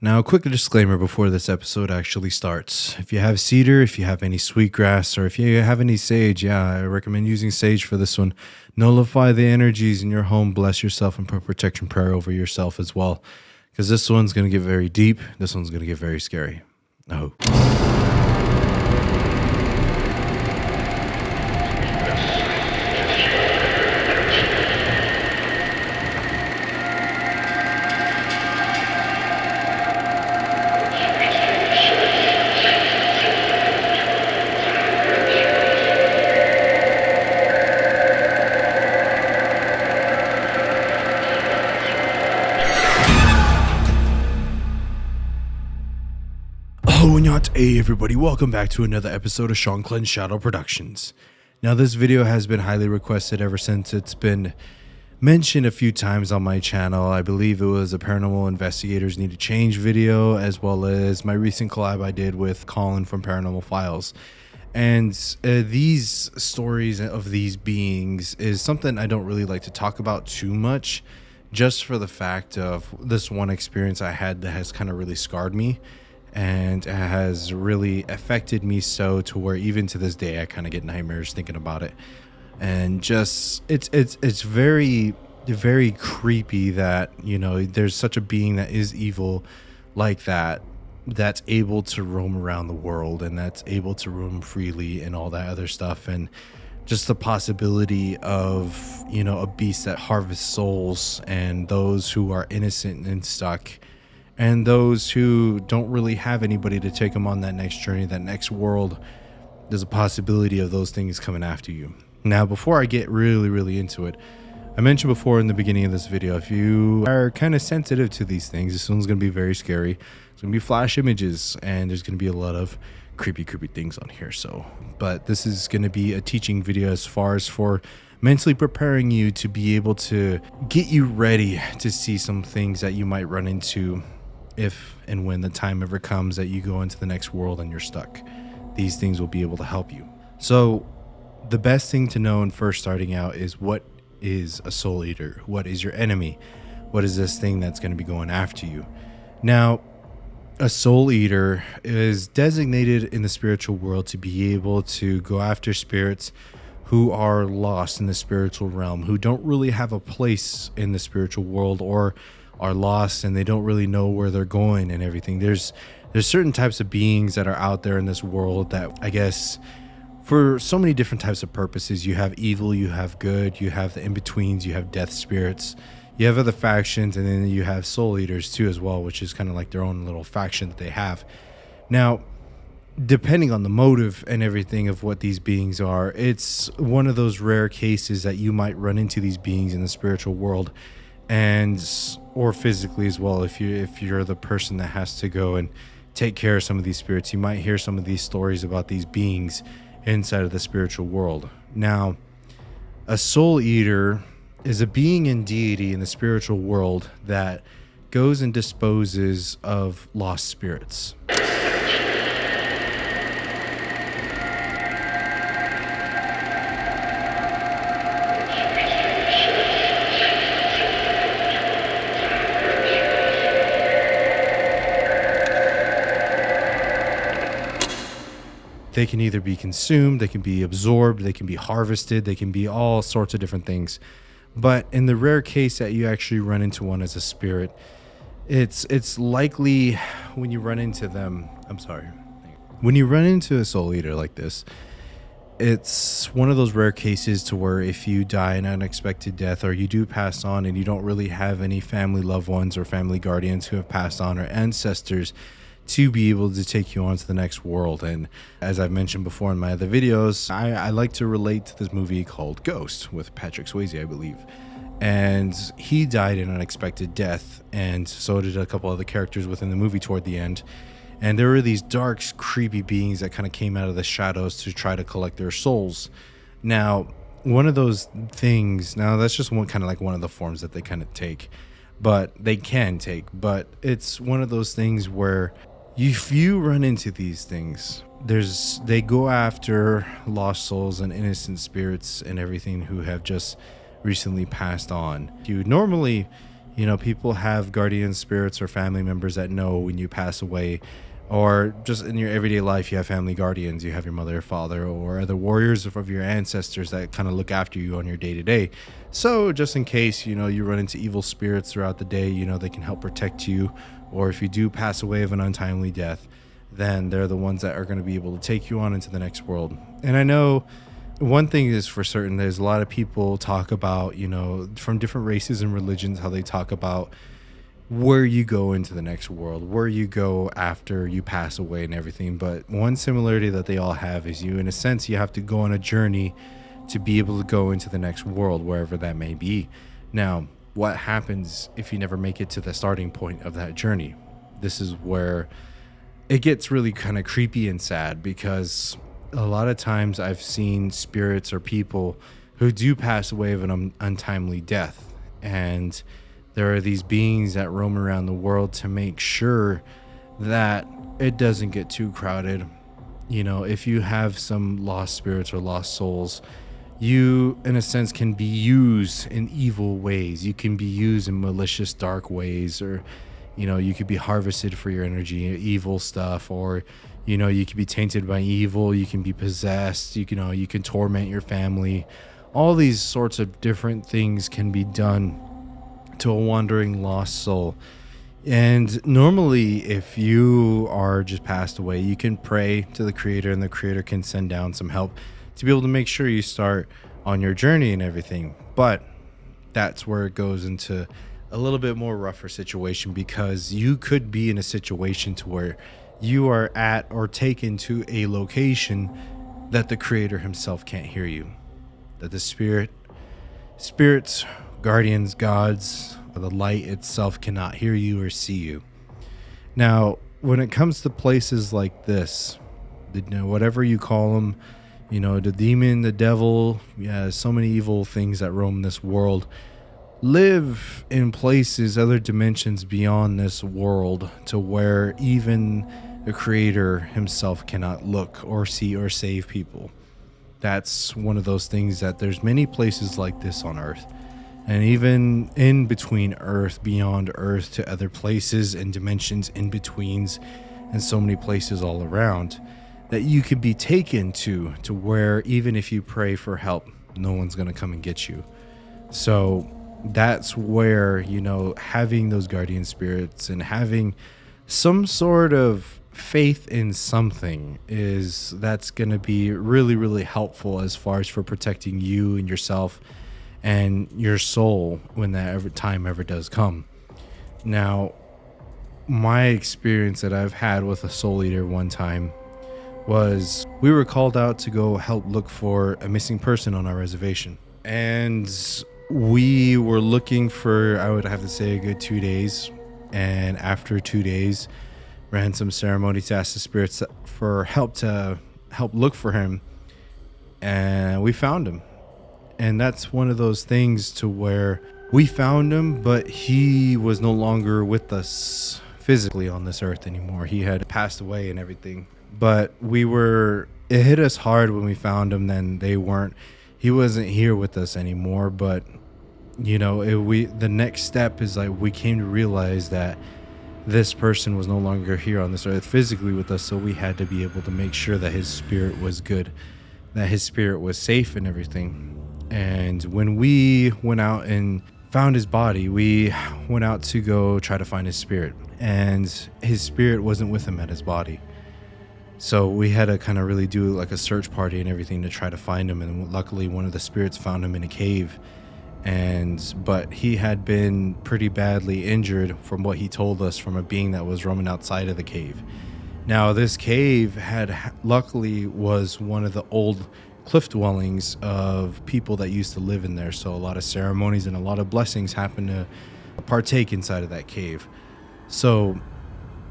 Now, a quick disclaimer before this episode actually starts. If you have cedar, if you have any sweetgrass, or if you have any sage, I recommend using sage for this one. Nullify the energies in your home, bless yourself, and put protection prayer over yourself as well. Because this one's going to get very deep. This one's going to get very scary. I hope. Hey everybody, welcome back to another episode of Shanclen Shadow Productions. Now this video has been highly requested ever since it's been mentioned a few times on my channel. I believe it was a Paranormal Investigators Need to Change video, as well as my recent collab I did with Colin from Paranormal Files. And these stories of these beings is something I don't really like to talk about too much, just for the fact of this one experience I had that has kind of really scarred me. And it has really affected me so to where even to this day I kind of get nightmares thinking about it. And just it's very, very creepy that, you know, there's such a being that is evil like that, that's able to roam around the world and that's able to roam freely and all that other stuff. And just the possibility of, you know, a beast that harvests souls and those who are innocent and stuck, and those who don't really have anybody to take them on that next journey, that next world. There's a possibility of those things coming after you. Now, before I get really into it, I mentioned before in the beginning of this video, if you are kind of sensitive to these things, this one's going to be very scary. It's going to be flash images, and there's going to be a lot of creepy things on here. But this is going to be a teaching video as far as for mentally preparing you to be able to get you ready to see some things that you might run into if and when the time ever comes that you go into the next world and you're stuck. These things will be able to help you. So the best thing to know in first starting out is, what is a soul eater? What is your enemy? What is this thing that's going to be going after you? Now, a soul eater is designated in the spiritual world to be able to go after spirits who are lost in the spiritual realm, who don't really have a place in the spiritual world, or are lost and they don't really know where they're going and everything. There's certain types of beings that are out there in this world that, I guess, for so many different types of purposes. You have evil, you have good, you have the in-betweens, you have death spirits, you have other factions, and then you have soul eaters too as well, which is kind of like their own little faction that they have. Now, depending on the motive and everything of what these beings are, it's one of those rare cases that you might run into these beings in the spiritual world, and or physically as well. If you're the person that has to go and take care of some of these spirits, you might hear some of these stories about these beings inside of the spiritual world. Now, a soul eater is a being and deity in the spiritual world that goes and disposes of lost spirits. They can either be consumed, they can be absorbed, they can be harvested, they can be all sorts of different things. But in the rare case that you actually run into one as a spirit, it's likely when you run into them, when you run into a soul eater like this, it's one of those rare cases to where if you die an unexpected death, or you do pass on and you don't really have any family loved ones or family guardians who have passed on, or ancestors to be able to take you on to the next world. And as I've mentioned before in my other videos, I like to relate to this movie called Ghost with Patrick Swayze, I believe. And he died an unexpected death, and so did a couple other characters within the movie toward the end. And there were these dark, creepy beings that kind of came out of the shadows to try to collect their souls. Now, one of those things, now that's just one kind of like one of the forms that they kind of take, but they can take, but it's one of those things where if you run into these things, they go after lost souls and innocent spirits and everything who have just recently passed on. You normally, People have guardian spirits or family members that know when you pass away, or just in your everyday life, you have family guardians. You have your mother or father or other warriors of your ancestors that kind of look after you on your day to day. So just in case, you run into evil spirits throughout the day, they can help protect you. Or if you do pass away of an untimely death, then they're the ones that are going to be able to take you on into the next world. And I know one thing is for certain, there's a lot of people talk about, from different races and religions, how they talk about where you go into the next world, where you go after you pass away and everything. But one similarity that they all have is in a sense, you have to go on a journey to be able to go into the next world, wherever that may be. Now, what happens if you never make it to the starting point of that journey? This is where it gets really kind of creepy and sad, because a lot of times I've seen spirits or people who do pass away of an untimely death, and there are these beings that roam around the world to make sure that it doesn't get too crowded. If you have some lost spirits or lost souls, you, in a sense, can be used in evil ways. You can be used in malicious, dark ways, or, you could be harvested for your energy, evil stuff, or, you could be tainted by evil. You can be possessed. You can torment your family. All these sorts of different things can be done to a wandering lost soul. And normally, if you are just passed away, you can pray to the creator, and the creator can send down some help to be able to make sure you start on your journey and everything. But that's where it goes into a little bit more rougher situation, because you could be in a situation to where you are at or taken to a location that the creator himself can't hear you, that the spirits, guardians, gods, or the light itself cannot hear you or see you. Now, when it comes to places like this, whatever you call them, the demon, the devil, so many evil things that roam this world live in places, other dimensions beyond this world, to where even the creator himself cannot look or see or save people. That's one of those things, that there's many places like this on Earth. And even in between Earth, beyond Earth, to other places and dimensions in betweens, and so many places all around, that you could be taken to where even if you pray for help, no one's going to come and get you. So that's where, having those guardian spirits and having some sort of faith in something that's going to be really, really helpful as far as for protecting you and yourself and your soul when that time ever does come. Now, my experience that I've had with a soul eater one time was, we were called out to go help look for a missing person on our reservation. And we were looking for, I would have to say, a good 2 days. And after 2 days, ran some ceremony to ask the spirits for help to help look for him. And we found him. And that's one of those things to where we found him, but he was no longer with us physically on this earth anymore. He had passed away and everything. But it hit us hard when we found him. Then he wasn't here with us anymore. But, the next step is like, we came to realize that this person was no longer here on this earth physically with us. So we had to be able to make sure that his spirit was good, that his spirit was safe and everything. And when we went out and found his body, we went out to go try to find his spirit. And his spirit wasn't with him at his body. So we had to kind of really do like a search party and everything to try to find him. And luckily, one of the spirits found him in a cave. But he had been pretty badly injured, from what he told us, from a being that was roaming outside of the cave. Now, this cave luckily was one of the old cliff dwellings of people that used to live in there. So a lot of ceremonies and a lot of blessings happened to partake inside of that cave. So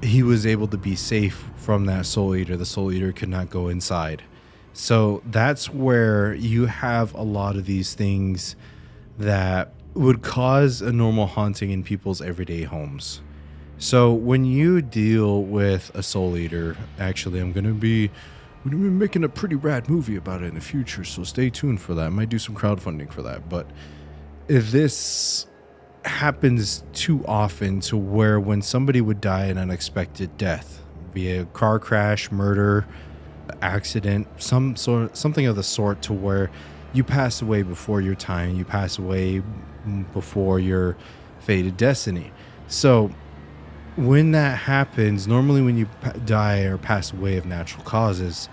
he was able to be safe from that soul eater. The soul eater could not go inside. So that's where you have a lot of these things that would cause a normal haunting in people's everyday homes. So when you deal with a soul eater, actually, we're going to be making a pretty rad movie about it in the future, so stay tuned for that. I might do some crowdfunding for that. But if this happens too often to where when somebody would die an unexpected death via car crash, murder, accident, something of the sort, to where you pass away before your time, you pass away before your fated destiny. So when that happens, normally when you die or pass away of natural causes,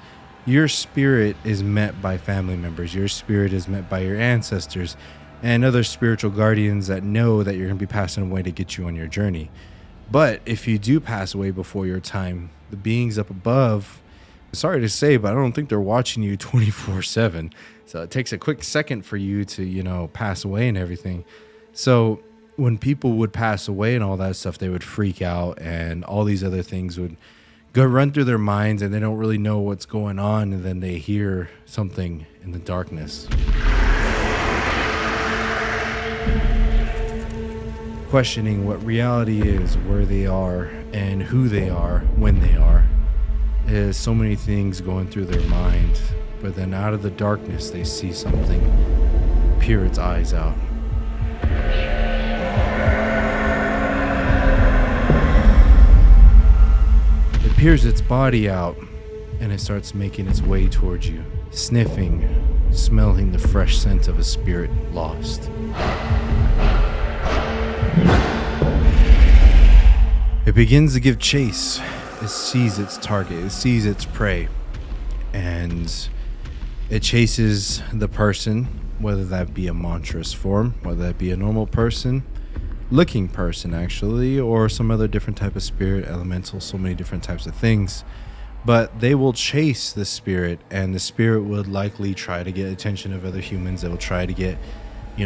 your spirit is met by family members, your spirit is met by your ancestors and other spiritual guardians that know that you're going to be passing away to get you on your journey. But if you do pass away before your time, the beings up above, sorry to say, but I don't think they're watching you 24/7. So it takes a quick second for you to, pass away and everything. So when people would pass away and all that stuff, they would freak out and all these other things would run through their minds, and they don't really know what's going on. And then they hear something in the darkness, questioning what reality is, where they are, and who they are when they are. There's so many things going through their mind, but then out of the darkness they see something peer its eyes out. It peers its body out, and it starts making its way towards you, sniffing, smelling the fresh scent of a spirit lost. It begins to give chase. It sees its target, it sees its prey, and it chases the person, whether that be a monstrous form, whether that be a normal person, looking person actually, or some other different type of spirit, elemental, so many different types of things. But they will chase the spirit, and the spirit would likely try to get attention of other humans. They will try to get,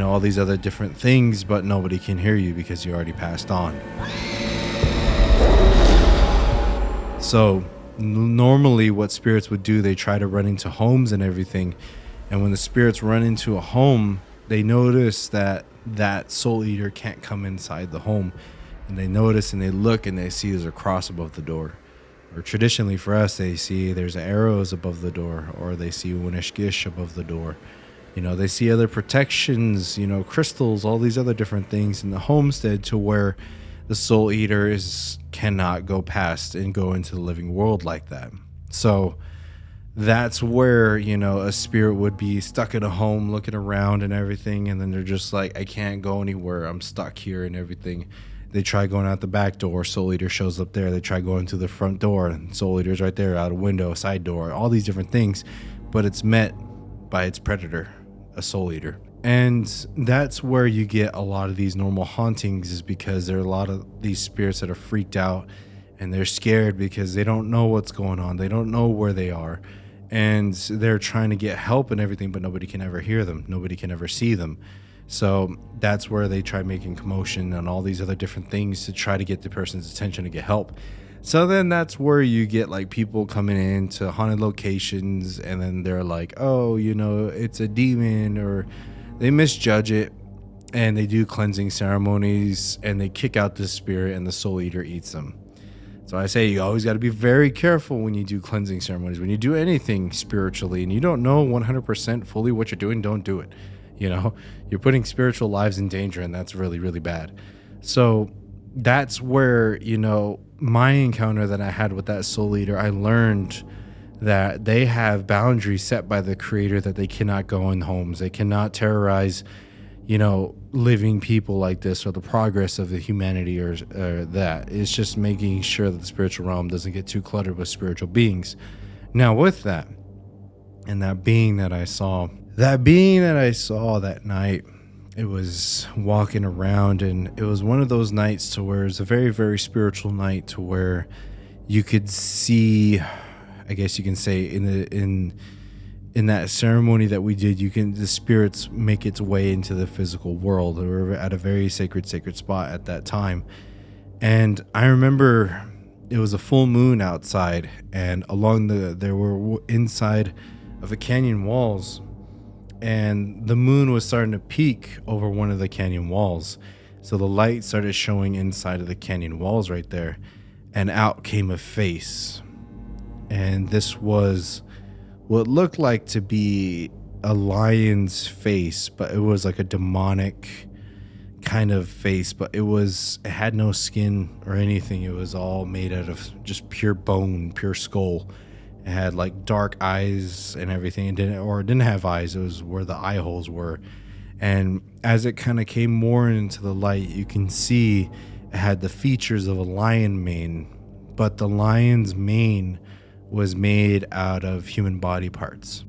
all these other different things, but nobody can hear you because you already passed on. So normally what spirits would do, they try to run into homes and everything. And when the spirits run into a home, they notice that soul eater can't come inside the home. And they notice and they look and they see there's a cross above the door. Or traditionally for us, they see there's arrows above the door, or they see Winishgish above the door. They see other protections, crystals, all these other different things in the homestead, to where the soul eater cannot go past and go into the living world like that. So that's where, a spirit would be stuck in a home looking around and everything. And then they're just like, I can't go anywhere. I'm stuck here and everything. They try going out the back door. Soul eater shows up there. They try going to the front door, and soul eater's right there, out a window, side door, all these different things. But it's met by its predator, a soul eater. And that's where you get a lot of these normal hauntings, is because there are a lot of these spirits that are freaked out and they're scared because they don't know what's going on. They don't know where they are, and they're trying to get help and everything, but nobody can ever hear them. Nobody can ever see them. So that's where they try making commotion and all these other different things to try to get the person's attention to get help. So then that's where you get like people coming into haunted locations, and then they're like, oh, it's a demon, or they misjudge it, and they do cleansing ceremonies, and they kick out the spirit, and the soul eater eats them. So I say you always got to be very careful when you do cleansing ceremonies. When you do anything spiritually and you don't know 100% fully what you're doing, don't do it. You're putting spiritual lives in danger, and that's really, really bad. So that's where, my encounter that I had with that soul eater, I learned that they have boundaries set by the creator, that they cannot go in homes. They cannot terrorize, living people like this, or the progress of the humanity, or that. It's just making sure that the spiritual realm doesn't get too cluttered with spiritual beings. Now with that, and that being that I saw that night, it was walking around, and it was one of those nights to where it's a very, very spiritual night, to where you could see, I guess you can say, in that ceremony that we did, the spirits make its way into the physical world. We were at a very sacred spot at that time. And I remember it was a full moon outside, and there were inside of the canyon walls, and the moon was starting to peek over one of the canyon walls. So the light started showing inside of the canyon walls right there, and out came a face. And this was what looked like to be a lion's face, but it was like a demonic kind of face, but it had no skin or anything. It was all made out of just pure bone, pure skull. It had like dark eyes and everything. It didn't have eyes. It was where the eye holes were. And as it kind of came more into the light, you can see it had the features of a lion mane, but the lion's mane was made out of human body parts.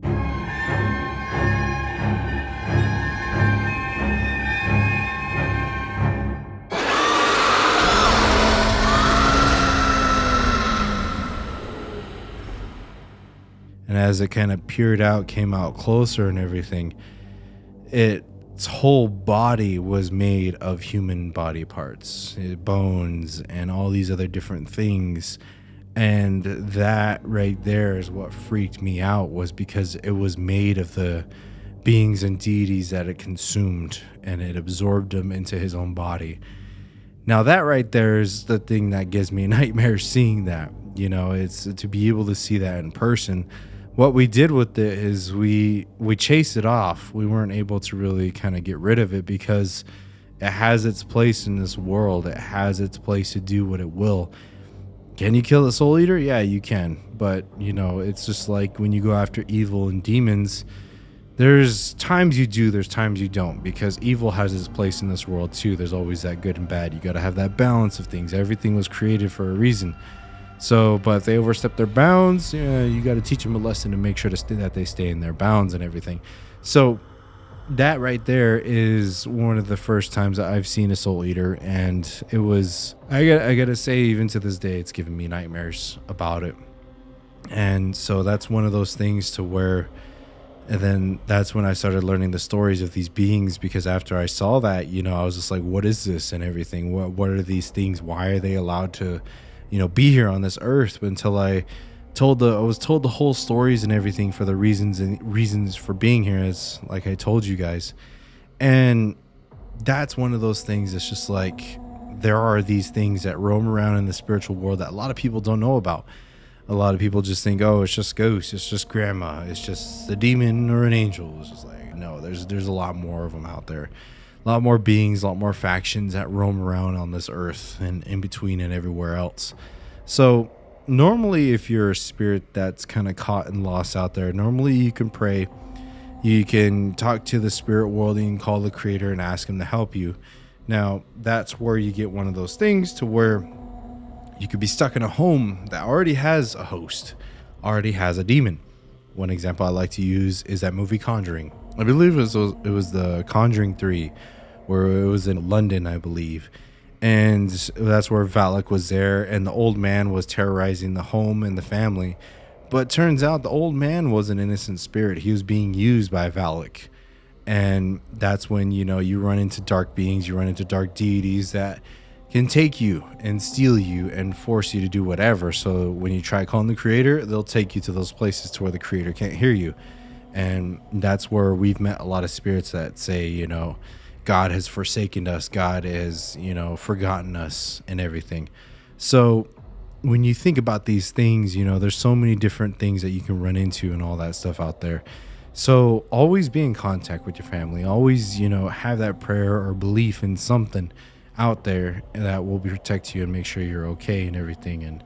And as it kind of peered out, came out closer and everything, its whole body was made of human body parts, bones, and all these other different things. And that right there is what freaked me out, was because it was made of the beings and deities that it consumed, and it absorbed them into his own body. Now that right there is the thing that gives me nightmares, seeing that. It's to be able to see that in person. What we did with it is we chased it off. We weren't able to really kind of get rid of it because it has its place in this world. It has its place to do what it will. Can you kill the soul eater? Yeah, you can. But, it's just like when you go after evil and demons, there's times you do, there's times you don't, because evil has its place in this world too. There's always that good and bad. You got to have that balance of things. Everything was created for a reason. So, but if they overstep their bounds, you got to teach them a lesson to make sure that they stay in their bounds and everything. So that right there is one of the first times that I've seen a soul eater, and it was, I gotta say, even to this day, it's given me nightmares about it. And so that's one of those things to where, and then that's when I started learning the stories of these beings, because after I saw that, I was just like, what is this and everything? What are these things? Why are they allowed to be here on this earth? But until I was told the whole stories and everything for the reasons for being here, as like I told you guys. And that's one of those things. It's just like, there are these things that roam around in the spiritual world that a lot of people don't know about. A lot of people just think, oh, it's just ghosts, it's just grandma, it's just a demon or an angel. It's just like, no, there's a lot more of them out there. A lot more beings, a lot more factions that roam around on this earth and in between and everywhere else. So normally, if you're a spirit that's kind of caught and lost out there, normally you can pray, you can talk to the spirit world, and you can call the creator and ask him to help you. Now, that's where you get one of those things to where you could be stuck in a home that already has a host, already has a demon. One example I like to use is that movie Conjuring. I believe it was the Conjuring 3, where it was in London, I believe. And that's where Valak was there, and the old man was terrorizing the home and the family. But turns out the old man was an innocent spirit. He was being used by Valak. And that's when, you run into dark beings, you run into dark deities that can take you and steal you and force you to do whatever. So when you try calling the creator, they'll take you to those places to where the creator can't hear you. And that's where we've met a lot of spirits that say, God has forsaken us, God has, forgotten us and everything. So when you think about these things, there's so many different things that you can run into and all that stuff out there. So always be in contact with your family. Always, have that prayer or belief in something out there that will protect you and make sure you're okay and everything. And,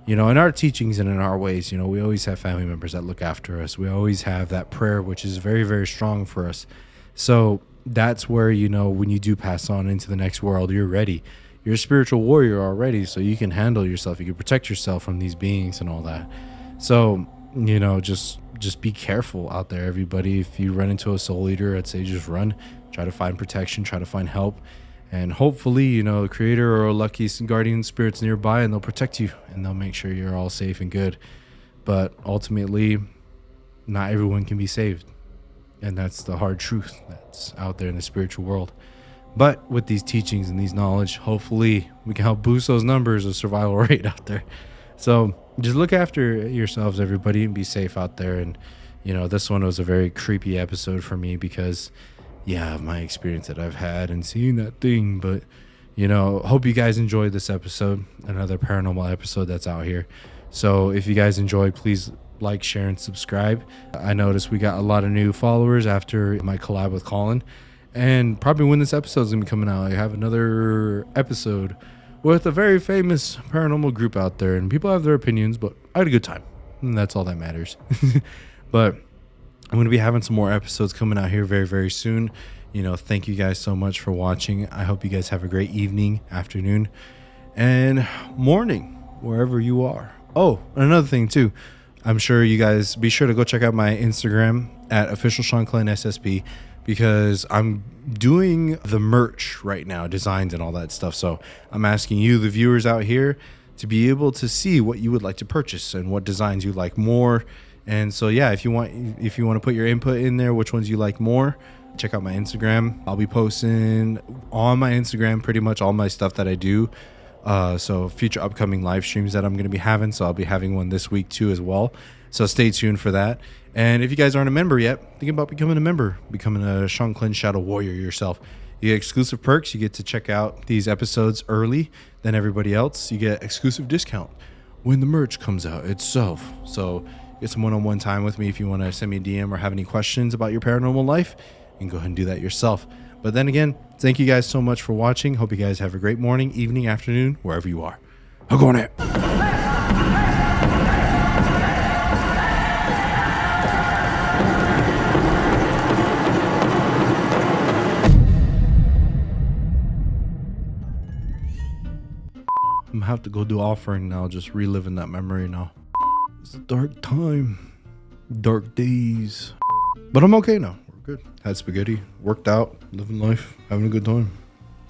in our teachings and in our ways, we always have family members that look after us. We always have that prayer, which is very, very strong for us. So that's where, when you do pass on into the next world, you're ready. You're a spiritual warrior already, so you can handle yourself. You can protect yourself from these beings and all that. So, just be careful out there, everybody. If you run into a soul eater, I'd say just run. Try to find protection. Try to find help. And hopefully, the creator or lucky guardian spirits nearby, and they'll protect you, and they'll make sure you're all safe and good. But ultimately, not everyone can be saved. And that's the hard truth that's out there in the spiritual world. But with these teachings and these knowledge, hopefully we can help boost those numbers of survival rate out there. So just look after yourselves, everybody, and be safe out there. And, this one was a very creepy episode for me because, my experience that I've had and seeing that thing. But, hope you guys enjoyed this episode, another paranormal episode that's out here. So if you guys enjoyed, please like, share, and subscribe. I noticed we got a lot of new followers after my collab with Colin. And probably when this episode is going to be coming out, I have another episode with a very famous paranormal group out there. And people have their opinions, but I had a good time. And that's all that matters. But I'm going to be having some more episodes coming out here very, very soon. Thank you guys so much for watching. I hope you guys have a great evening, afternoon, and morning, wherever you are. Oh, another thing too. I'm sure you guys be sure to go check out my Instagram at official Shanclen SSP, because I'm doing the merch right now, designs and all that stuff. So I'm asking you, the viewers out here, to be able to see what you would like to purchase and what designs you like more. And so, yeah, if you want to put your input in there, which ones you like more, check out my Instagram. I'll be posting on my Instagram pretty much all my stuff that I do. So future upcoming live streams that I'm going to be having. So I'll be having one this week too as well. So stay tuned for that. And if you guys aren't a member yet, think about becoming a member, becoming a Shanclen Shadow Warrior yourself. You get exclusive perks. You get to check out these episodes early than everybody else. You get exclusive discount when the merch comes out itself. So get some one-on-one time with me if you want to send me a DM or have any questions about your paranormal life. You can go ahead and do that yourself. But then again, thank you guys so much for watching. Hope you guys have a great morning, evening, afternoon, wherever you are. I'll go on it. I'm gonna have to go do offering now, just reliving that memory now. It's a dark time, dark days, but I'm okay now. We're good. Had spaghetti, worked out, living life, having a good time.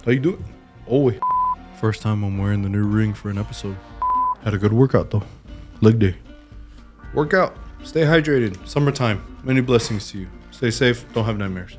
How you doing? Oh, first time I'm wearing the new ring for an episode. Had a good workout though. Leg day. Work out. Stay hydrated. Summertime. Many blessings to you. Stay safe. Don't have nightmares.